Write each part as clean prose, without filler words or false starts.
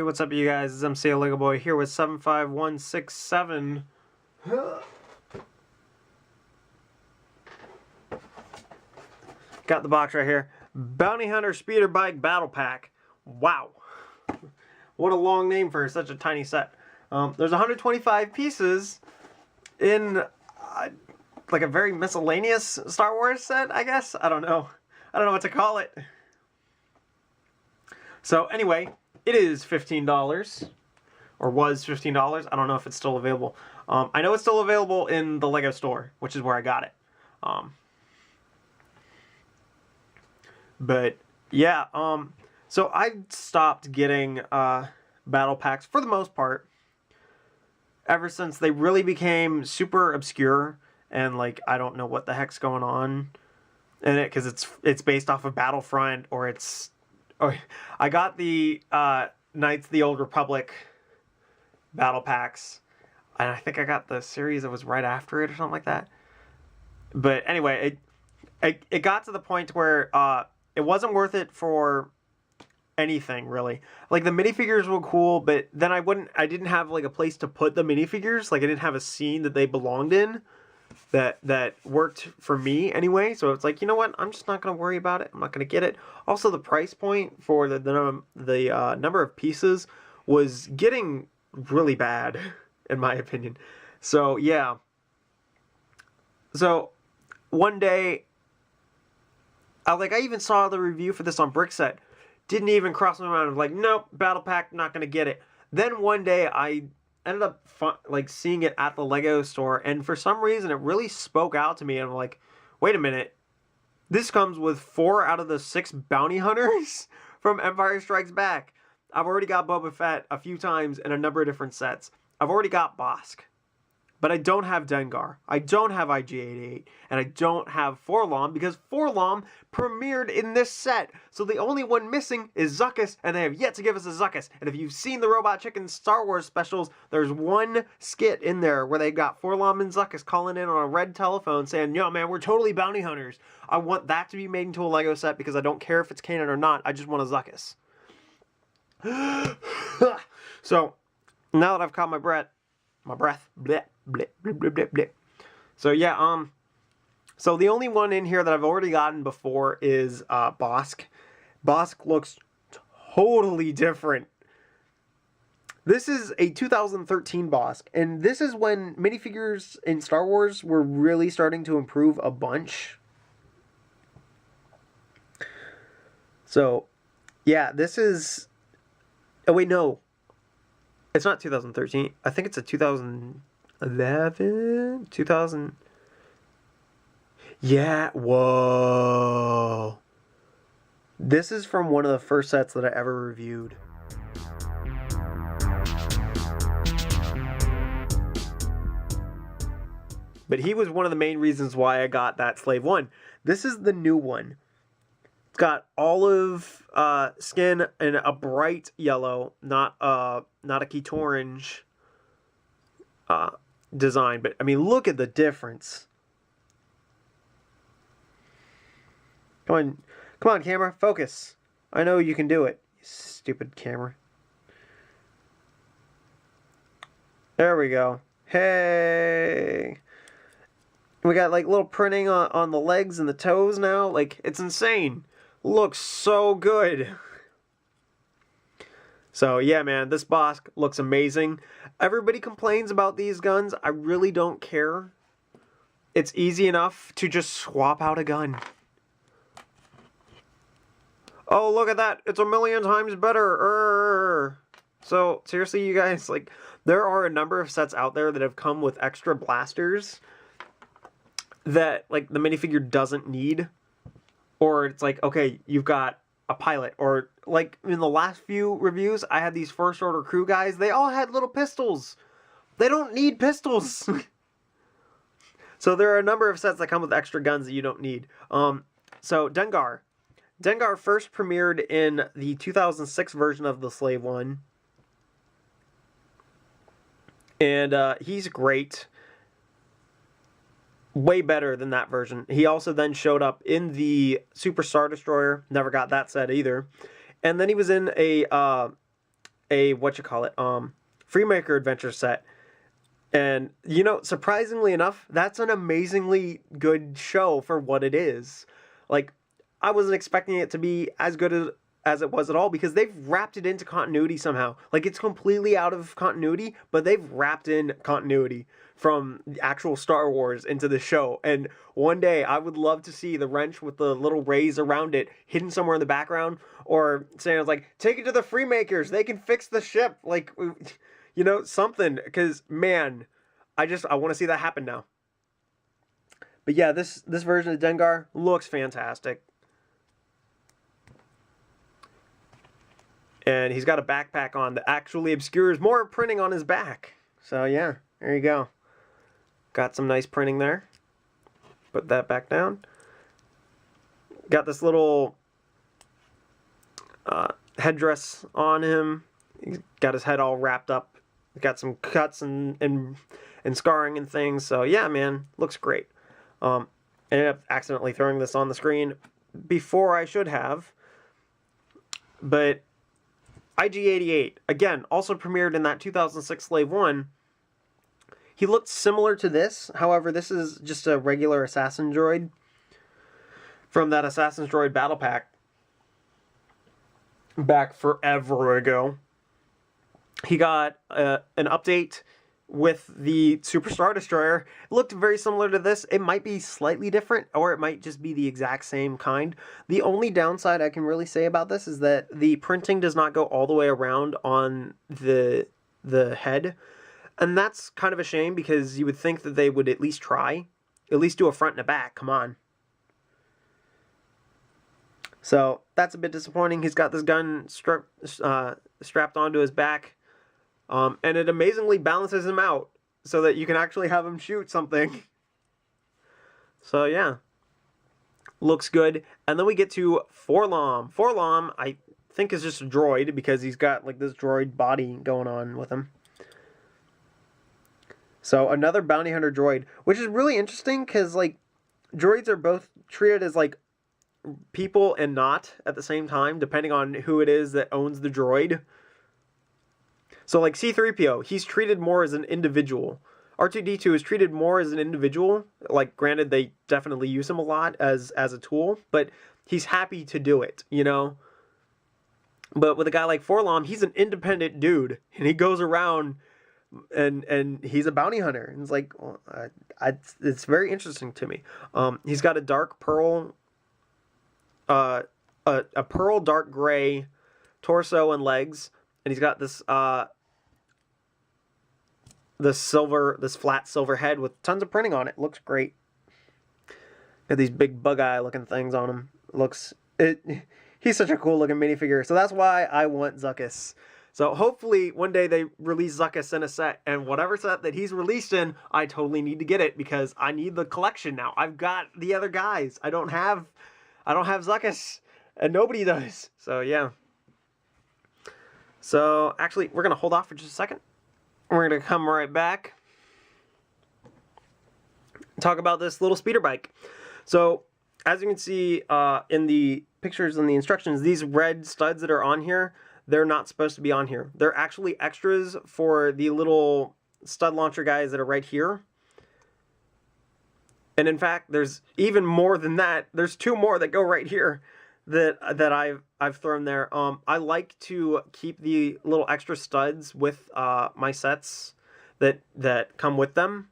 what's up, you guys? It's MCLegoboy here with 75167. Got the box right here. Bounty Hunter Speeder Bike Battle Pack. Wow. What a long name for such a tiny set. There's 125 pieces in like a very miscellaneous Star Wars set, I guess. I don't know what to call it. So anyway, it is $15, or was $15. I don't know if it's still available. I know it's still available in the Lego store, which is where I got it. But yeah, so I stopped getting battle packs for the most part ever since they really became super obscure and like I don't know what the heck's going on in it, because it's based off of Battlefront, or it's. Oh, I got the Knights of the Old Republic battle packs, and I think I got the series that was right after it or something like that. But anyway, it got to the point where it wasn't worth it for anything really. Like the minifigures were cool, but then I didn't have like a place to put the minifigures. Like I didn't have a scene that they belonged in that worked for me anyway. So it's like, you know what? I'm just not going to worry about it. I'm not going to get it. Also, the price point for the number of pieces was getting really bad, in my opinion. So yeah. So one day, I even saw the review for this on Brickset. Didn't even cross my mind. I was like, nope, battle pack, not going to get it. Then one day I ended up seeing it at the Lego store, and for some reason it really spoke out to me, and I'm like, wait a minute, this comes with 4 out of the 6 bounty hunters from Empire Strikes Back. I've already got Boba Fett a few times in a number of different sets. I've already got Bosk, but I don't have Dengar, I don't have IG-88, and I don't have Forlom, because Forlom premiered in this set. So the only one missing is Zuckuss, and they have yet to give us a Zuckuss. And if you've seen the Robot Chicken Star Wars specials, there's one skit in there where they got Forlom and Zuckuss calling in on a red telephone saying, yo man, we're totally bounty hunters. I want that to be made into a Lego set because I don't care if it's canon or not, I just want a Zuckuss. So, now that I've caught my breath, bleh, bleh, bleh, bleh, bleh, bleh. So yeah, so the only one in here that I've already gotten before is Bosk. Bosk looks totally different. This is a 2013 Bosk, and this is when minifigures in Star Wars were really starting to improve a bunch. So, yeah, this is... Oh wait, no. It's not 2013. I think it's a 2011? 2000... Yeah, whoa. This is from one of the first sets that I ever reviewed. But he was one of the main reasons why I got that Slave 1. This is the new one. It's got olive skin and a bright yellow, not a Keat orange design. But I mean, look at the difference. Come on, camera, focus. I know you can do it, you stupid camera. There we go. Hey. We got like little printing on the legs and the toes now. Like, it's insane. Looks so good. So yeah, man, this Bosk looks amazing. Everybody complains about these guns. I really don't care. It's easy enough to just swap out a gun. Oh, look at that. It's a million times better. So, seriously, you guys, like, there are a number of sets out there that have come with extra blasters that, like, the minifigure doesn't need. Or it's like, okay, you've got a pilot. Or, like, in the last few reviews, I had these First Order crew guys. They all had little pistols. They don't need pistols. So, there are a number of sets that come with extra guns that you don't need. So, Dengar. Dengar first premiered in the 2006 version of the Slave One. And he's great. Way better than that version. He also then showed up in the Super Star Destroyer. Never got that set either. And then he was in a a Freemaker Adventure set. And, you know, surprisingly enough, that's an amazingly good show for what it is. Like, I wasn't expecting it to be as good as it was at all, because they've wrapped it into continuity somehow. Like, it's completely out of continuity, but they've wrapped in continuity from the actual Star Wars into the show. And one day I would love to see the wrench with the little rays around it hidden somewhere in the background, or saying it's like, take it to the Freemakers, they can fix the ship. Like, you know, something, because man, I want to see that happen now. But yeah, this version of Dengar looks fantastic. And he's got a backpack on that actually obscures more printing on his back. So yeah, there you go. Got some nice printing there. Put that back down. Got this little headdress on him. He's got his head all wrapped up. Got some cuts and scarring and things. So yeah, man, looks great. Ended up accidentally throwing this on the screen before I should have. But IG-88, again, also premiered in that 2006 Slave 1. He looked similar to this. However, this is just a regular assassin droid from that Assassin's Droid Battle Pack back forever ago. He got an update with the Super Star Destroyer. It looked very similar to this. It might be slightly different, or it might just be the exact same kind. The only downside I can really say about this is that the printing does not go all the way around on the head. And that's kind of a shame, because you would think that they would at least try. At least do a front and a back, come on. So that's a bit disappointing. He's got this gun strapped onto his back. And it amazingly balances him out so that you can actually have him shoot something. So yeah, looks good. And then we get to Forlom. Forlom, I think, is just a droid, because he's got like this droid body going on with him. So another bounty hunter droid, which is really interesting, because like droids are both treated as like people and not at the same time, depending on who it is that owns the droid. So like C-3PO, he's treated more as an individual. R2-D2 is treated more as an individual. Like, granted, they definitely use him a lot as a tool, but he's happy to do it, you know? But with a guy like Forlom, he's an independent dude, and he goes around and he's a bounty hunter. And it's like, well, it's very interesting to me. He's got a dark pearl, a pearl dark gray torso and legs, and he's got this this flat silver head with tons of printing on it. Looks great. Got these big bug eye looking things on him. He's such a cool looking minifigure. So that's why I want Zuckuss. So hopefully one day they release Zuckuss in a set, and whatever set that he's released in, I totally need to get it, because I need the collection now. I've got the other guys. I don't have Zuckuss, and nobody does. So yeah. So actually, we're gonna hold off for just a second. We're gonna come right back. Talk about this little speeder bike. So as you can see in the pictures and the instructions, these red studs that are on here, they're not supposed to be on here. They're actually extras for the little stud launcher guys that are right here. And in fact, there's even more than that. There's two more that go right here that I've thrown there. I like to keep the little extra studs with my sets that come with them.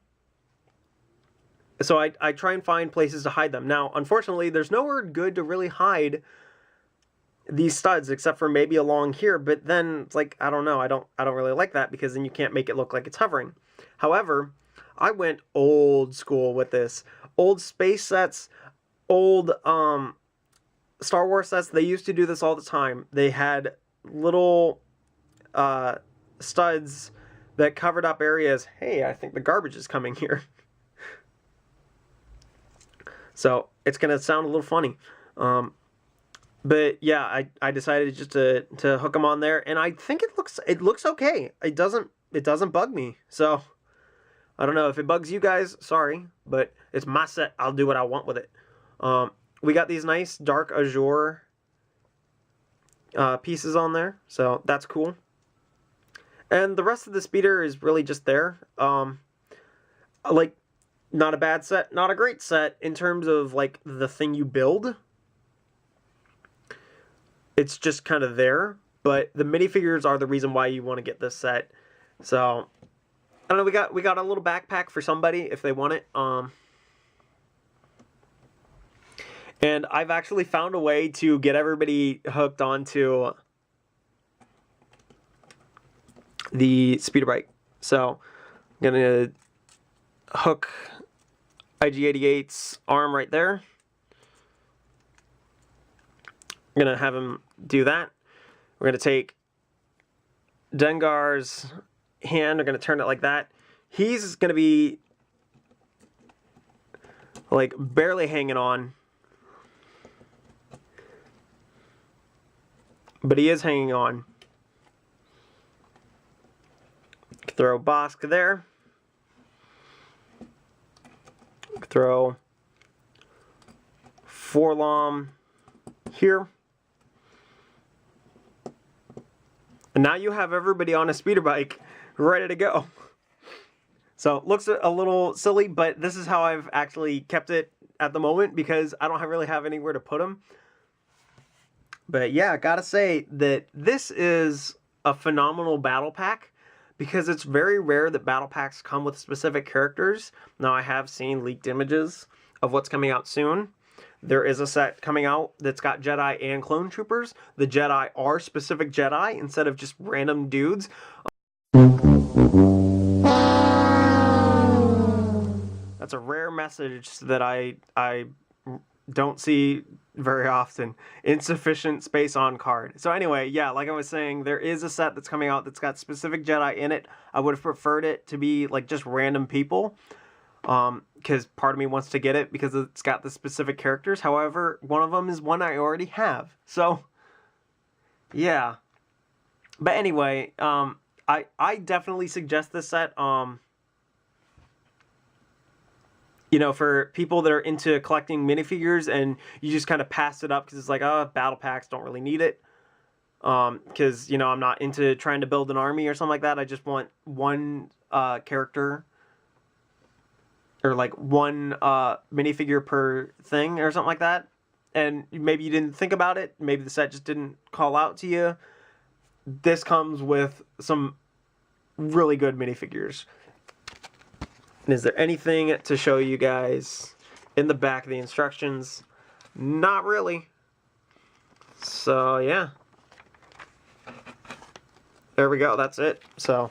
So I try and find places to hide them. Now, unfortunately, there's nowhere good to really hide these studs except for maybe along here, but then it's like, I don't know, I don't really like that, because then you can't make it look like it's hovering. However, I went old school with this. Old space sets, old Star Wars sets, they used to do this all the time. They had little studs that covered up areas. Hey, I think the garbage is coming here. So it's gonna sound a little funny. But yeah, I decided just to hook them on there, and I think it looks okay. It doesn't bug me. So I don't know if it bugs you guys. Sorry, but it's my set. I'll do what I want with it. We got these nice dark azure pieces on there, so that's cool. And the rest of the speeder is really just there. Like, not a bad set, not a great set in terms of, like, the thing you build. It's just kind of there. But the minifigures are the reason why you want to get this set. So, I don't know, we got a little backpack for somebody if they want it. And I've actually found a way to get everybody hooked onto the speeder bike. So, I'm going to hook IG-88's arm right there. I'm going to have him do that. We're going to take Dengar's hand. We're going to turn it like that. He's going to be like barely hanging on. But he is hanging on. Throw Bosk there. Throw Forlom here. And now you have everybody on a speeder bike ready to go. So it looks a little silly, but this is how I've actually kept it at the moment because I don't really have anywhere to put them. But yeah, I gotta say that this is a phenomenal battle pack because it's very rare that battle packs come with specific characters. Now I have seen leaked images of what's coming out soon. There is a set coming out that's got Jedi and Clone Troopers. The Jedi are specific Jedi instead of just random dudes. That's a rare message that I don't see very often. Insufficient space on card. So anyway, yeah, like I was saying, there is a set that's coming out that's got specific Jedi in it. I would have preferred it to be like just random people. Because part of me wants to get it because it's got the specific characters. However, one of them is one I already have. So, yeah. But anyway, I definitely suggest this set. You know, for people that are into collecting minifigures and you just kind of pass it up because it's like, oh, battle packs, don't really need it. Because, you know, I'm not into trying to build an army or something like that. I just want one character. Or like one minifigure per thing or something like that. And maybe you didn't think about it. Maybe the set just didn't call out to you. This comes with some really good minifigures. And is there anything to show you guys in the back of the instructions? Not really. So yeah. There we go. That's it. So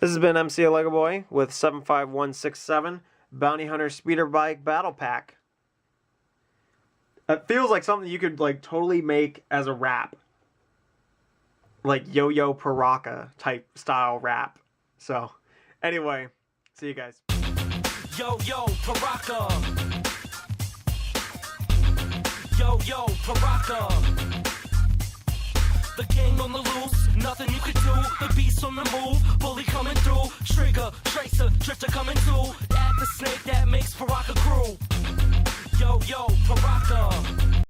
this has been MCLegoboy with 75167. Bounty Hunter Speeder Bike Battle Pack. It feels like something you could like totally make as a rap. Like Yo-Yo Paraka type style rap. So, anyway, see you guys. Yo-Yo Paraka. Yo-Yo Paraka. The gang on the loose, nothing you can do. The beast on the move, bully coming through. Trigger, tracer, drifter coming through. Add the snake that makes Paraka crew. Yo, yo, Paraka.